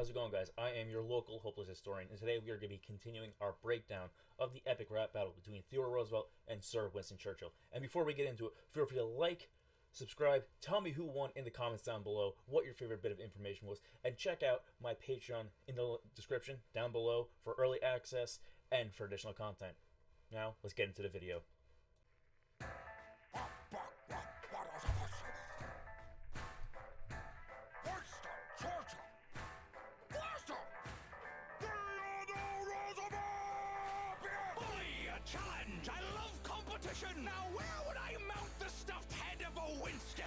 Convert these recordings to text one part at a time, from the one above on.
How's it going, guys? I am your local hopeless historian, and today we are going to be continuing our breakdown of the epic rap battle between Theodore Roosevelt and Sir Winston Churchill. And before we get into it, feel free to like, subscribe, tell me who won in the comments down below, what your favorite bit of information was, and check out my Patreon in the description down below for early access and for additional content. Now, let's get into the video. Winston, Churchill, Winston, Theodore Roosevelt! Bully, a challenge! I love competition! Now where would I mount the stuffed head of a Winston?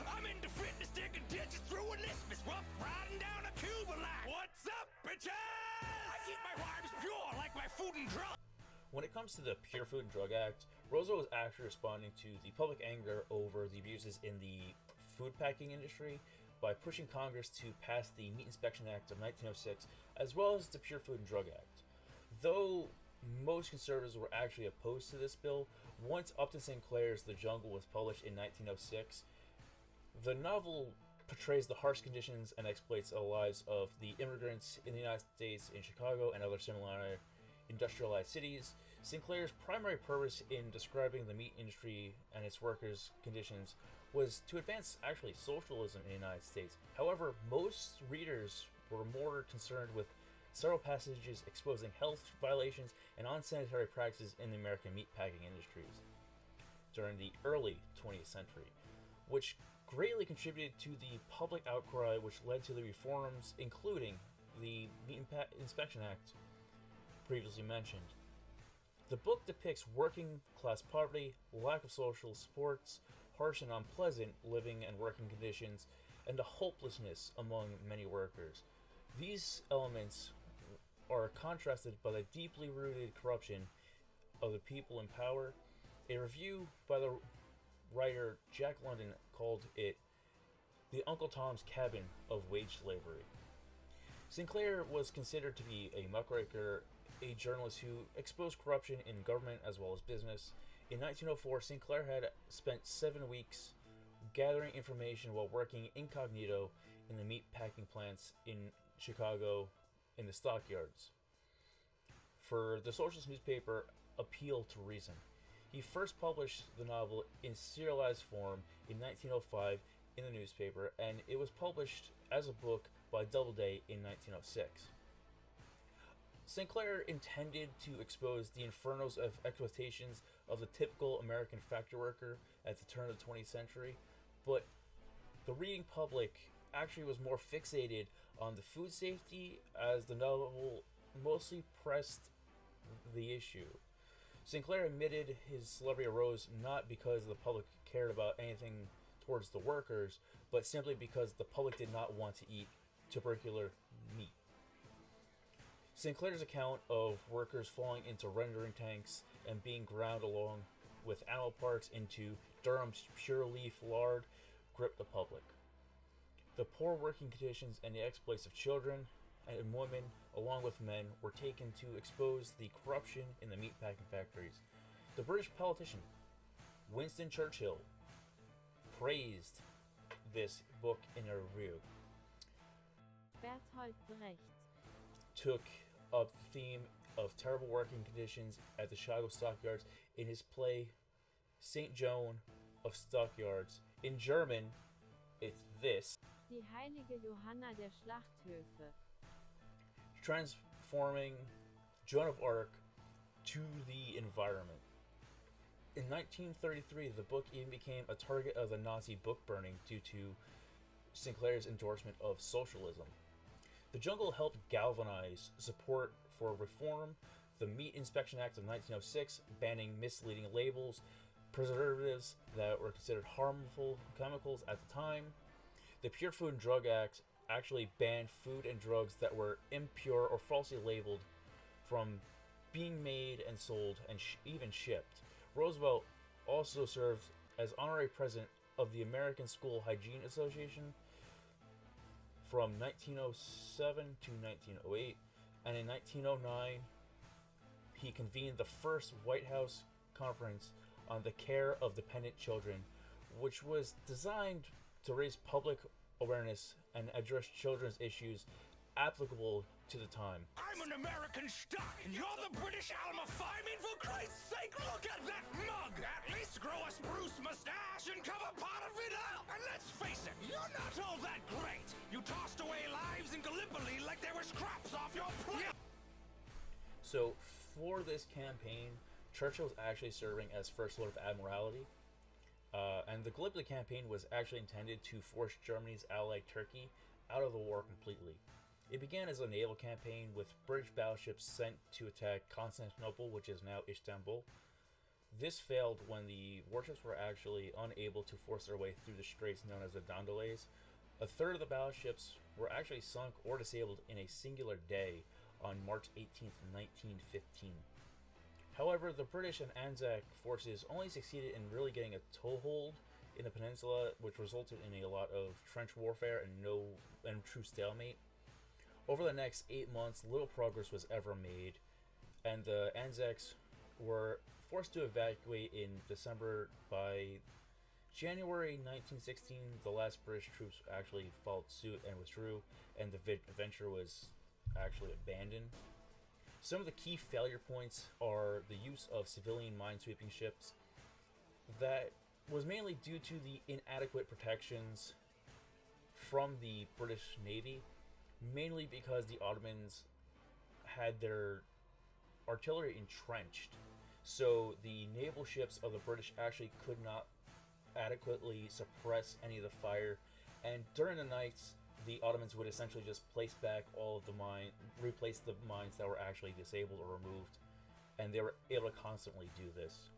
I'm into fitness, digging ditches through an isthmus, rough riding down a Cuban line. What's up, bitches? I keep my rhymes pure like my food and drug. When it comes to the Pure Food and Drug Act, Roosevelt was actually responding to the public anger over the abuses in the food packing industry by pushing Congress to pass the Meat Inspection Act of 1906, as well as the Pure Food and Drug Act. Though most conservatives were actually opposed to this bill, once Upton Sinclair's The Jungle was published in 1906, the novel portrays the harsh conditions and exploits the lives of the immigrants in the United States, in Chicago, and other similar industrialized cities. Sinclair's primary purpose in describing the meat industry and its workers' conditions was to advance actually socialism in the United States. However, most readers were more concerned with several passages exposing health violations and unsanitary practices in the American meatpacking industries during the early 20th century, which greatly contributed to the public outcry which led to the reforms, including the Meat Inspection Act previously mentioned. The book depicts working class poverty, lack of social supports, harsh and unpleasant living and working conditions, and the hopelessness among many workers. These elements are contrasted by the deeply rooted corruption of the people in power. A review by the writer Jack London called it the Uncle Tom's Cabin of wage slavery. Sinclair was considered to be a muckraker, a journalist who exposed corruption in government as well as business. In 1904, Sinclair had spent 7 weeks gathering information while working incognito in the meat packing plants in Chicago in the stockyards for the socialist newspaper Appeal to Reason. He first published the novel in serialized form in 1905 in the newspaper, and it was published as a book by Doubleday in 1906. Sinclair intended to expose the infernos of exploitations of the typical American factory worker at the turn of the 20th century, but the reading public actually was more fixated on the food safety, as the novel mostly pressed the issue. Sinclair admitted his celebrity arose not because the public cared about anything towards the workers, but simply because the public did not want to eat tubercular meat. Sinclair's account of workers falling into rendering tanks and being ground along with animal parts into Durham's pure leaf lard gripped the public. The poor working conditions and the exploits of children and women, along with men, were taken to expose the corruption in the meatpacking factories. The British politician Winston Churchill praised this book in a review. Bertolt Brecht Took up the theme of terrible working conditions at the Chicago stockyards in his play St. Joan of Stockyards. In German, it's this: Die heilige Johanna der Schlachthöfe. Transforming Joan of Arc to the environment. In 1933, the book even became a target of the Nazi book burning due to Sinclair's endorsement of socialism. The Jungle helped galvanize support for reform. The Meat Inspection Act of 1906, banning misleading labels, preservatives that were considered harmful chemicals at the time. The Pure Food and Drug Act actually banned food and drugs that were impure or falsely labeled from being made and sold and even shipped. Roosevelt also served as honorary president of the American School Hygiene Association from 1907 to 1908, and in 1909 he convened the first White House conference on the care of dependent children, which was designed to raise public awareness and address children's issues applicable to the time. I'm an American stock, and you're the British Alma Phi. I mean, for Christ's sake, look at that mug! At least grow a spruce mustache and cover part of it up! And let's face it, you're not all that great! You tossed away lives in Gallipoli like they were scraps off your plate! So, for this campaign, Churchill was actually serving as First Lord of Admiralty, and the Gallipoli campaign was actually intended to force Germany's ally Turkey out of the war completely. It began as a naval campaign with British battleships sent to attack Constantinople, which is now Istanbul. This failed when the warships were actually unable to force their way through the straits known as the Dondoles. A third of the battleships were actually sunk or disabled in a singular day on March 18th, 1915. However, the British and Anzac forces only succeeded in really getting a toehold in the peninsula, which resulted in a lot of trench warfare and true stalemate. Over the next 8 months, little progress was ever made, and the Anzacs were forced to evacuate in December. By January 1916, the last British troops actually followed suit and withdrew, and the venture was actually abandoned. Some of the key failure points are the use of civilian minesweeping ships. That was mainly due to the inadequate protections from the British Navy, mainly because the Ottomans had their artillery entrenched. So the naval ships of the British actually could not adequately suppress any of the fire, and during the nights, the Ottomans would essentially just place back all of the replace the mines that were actually disabled or removed, and they were able to constantly do this.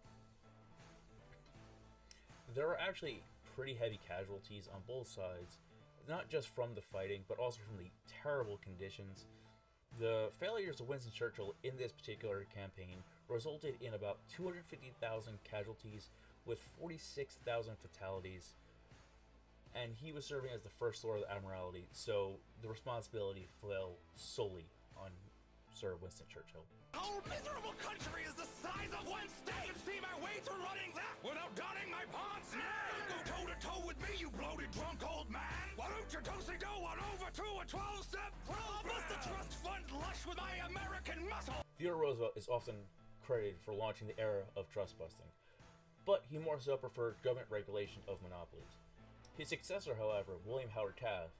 There were actually pretty heavy casualties on both sides, not just from the fighting, but also from the terrible conditions. The failures of Winston Churchill in this particular campaign resulted in about 250,000 casualties with 46,000 fatalities, and he was serving as the First Lord of the Admiralty, so the responsibility fell solely on Sir Winston Churchill. The whole miserable country is the size of one state! And see my way through running that without donning my pants? Now go toe-to-toe with me, you bloated drunk old man! Why don't you do-si-do on over to a 12-step program? I'll bust a trust fund lush with my American muscle! Theodore Roosevelt is often credited for launching the era of trust busting, but he more so preferred government regulation of monopolies. His successor, however, William Howard Taft,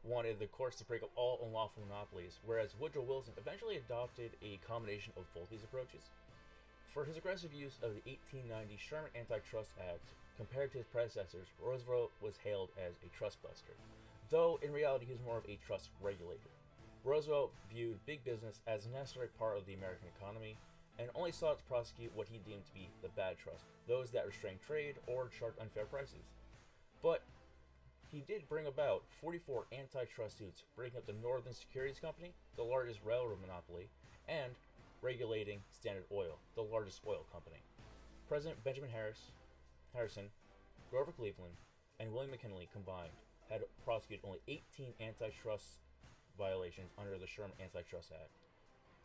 wanted the courts to break up all unlawful monopolies, whereas Woodrow Wilson eventually adopted a combination of both these approaches. For his aggressive use of the 1890 Sherman Antitrust Act, compared to his predecessors, Roosevelt was hailed as a trust buster, though in reality he was more of a trust regulator. Roosevelt viewed big business as a necessary part of the American economy, and only sought to prosecute what he deemed to be the bad trust, those that restrained trade or charged unfair prices. But he did bring about 44 antitrust suits, breaking up the Northern Securities Company, the largest railroad monopoly, and regulating Standard Oil, the largest oil company. President Benjamin Harrison, Grover Cleveland, and William McKinley combined had prosecuted only 18 antitrust violations under the Sherman Antitrust Act.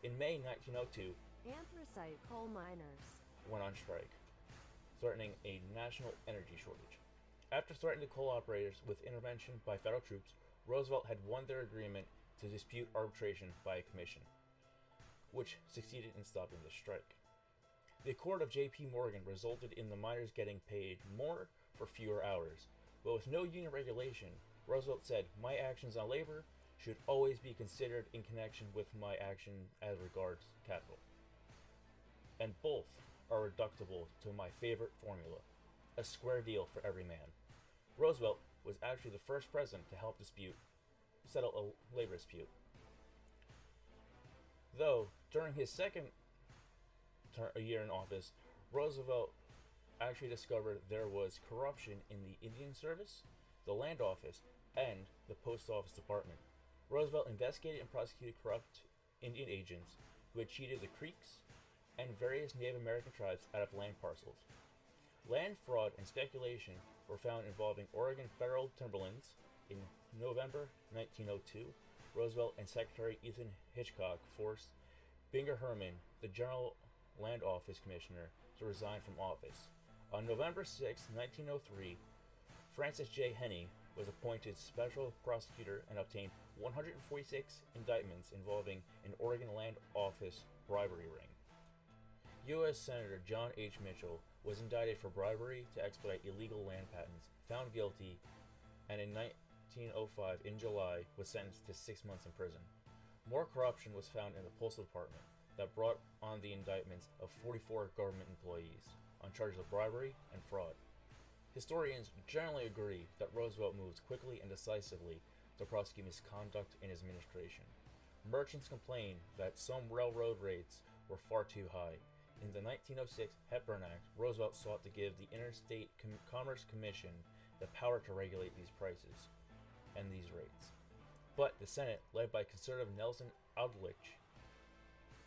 In May 1902, anthracite coal miners went on strike, threatening a national energy shortage. After threatening the coal operators with intervention by federal troops, Roosevelt had won their agreement to dispute arbitration by a commission, which succeeded in stopping the strike. The accord of J.P. Morgan resulted in the miners getting paid more for fewer hours, but with no union regulation, Roosevelt said, "My actions on labor should always be considered in connection with my action as regards capital. And both are reducible to my favorite formula, a square deal for every man." Roosevelt was actually the first president to help settle a labor dispute. Though, during his second year in office, Roosevelt actually discovered there was corruption in the Indian Service, the Land Office, and the Post Office Department. Roosevelt investigated and prosecuted corrupt Indian agents who had cheated the Creeks and various Native American tribes out of land parcels. Land fraud and speculation were found involving Oregon federal timberlands. In November 1902, Roosevelt and Secretary Ethan Hitchcock forced Binger Herman, the General Land Office Commissioner, to resign from office. On November 6, 1903, Francis J. Henney was appointed special prosecutor and obtained 146 indictments involving an Oregon land office bribery ring. U.S. Senator John H. Mitchell was indicted for bribery to expedite illegal land patents, found guilty, and in 1905, in July, was sentenced to 6 months in prison. More corruption was found in the Postal Department that brought on the indictments of 44 government employees on charges of bribery and fraud. Historians generally agree that Roosevelt moved quickly and decisively to prosecute misconduct in his administration. Merchants complained that some railroad rates were far too high. In the 1906 Hepburn Act, Roosevelt sought to give the Interstate Commerce Commission the power to regulate these prices and these rates. But the Senate, led by conservative Nelson Aldrich,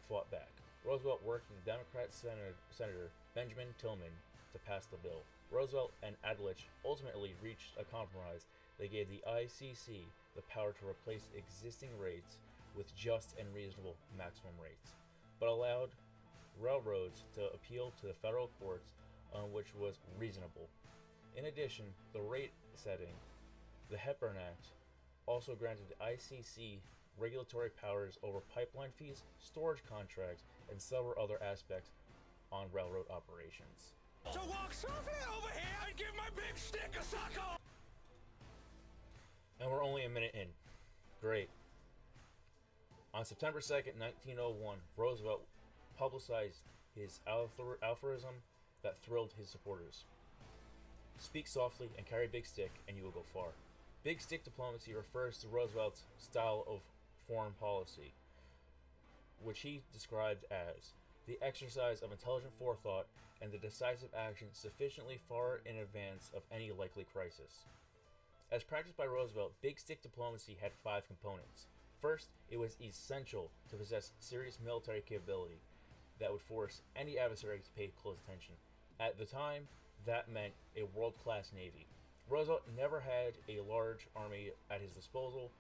fought back. Roosevelt worked with Democrat Senator Benjamin Tillman to pass the bill. Roosevelt and Aldrich ultimately reached a compromise that gave the ICC the power to replace existing rates with just and reasonable maximum rates, but allowed railroads to appeal to the federal courts on which was reasonable. In addition, the rate setting, the Hepburn Act, also granted the ICC regulatory powers over pipeline fees, storage contracts, and several other aspects on railroad operations. So walk softly over here and give my big stick a suckle! And we're only a minute in. Great. On September 2nd, 1901, Roosevelt publicized his aphorism that thrilled his supporters. Speak softly and carry a big stick, and you will go far. Big stick diplomacy refers to Roosevelt's style of foreign policy, which he described as the exercise of intelligent forethought and the decisive action sufficiently far in advance of any likely crisis. As practiced by Roosevelt, big stick diplomacy had 5 components. First, it was essential to possess serious military capability that would force any adversary to pay close attention. At the time, that meant a world-class navy. Roosevelt never had a large army at his disposal,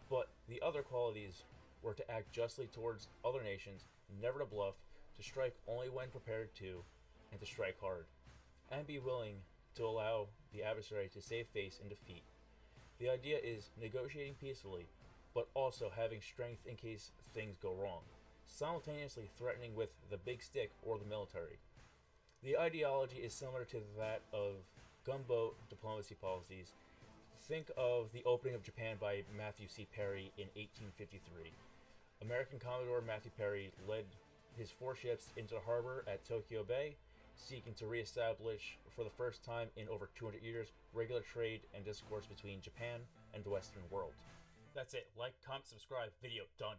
but the other qualities were to act justly towards other nations, never to bluff, to strike only when prepared to, and to strike hard, and be willing to allow the adversary to save face in defeat. The idea is negotiating peacefully, but also having strength in case things go wrong, simultaneously threatening with the big stick or the military. The ideology is similar to that of gunboat diplomacy policies. Think of the opening of Japan by Matthew C. Perry in 1853. American Commodore Matthew Perry led his 4 ships into the harbor at Tokyo Bay, seeking to reestablish, for the first time in over 200 years, regular trade and discourse between Japan and the Western world. That's it. Like, comment, subscribe. Video done.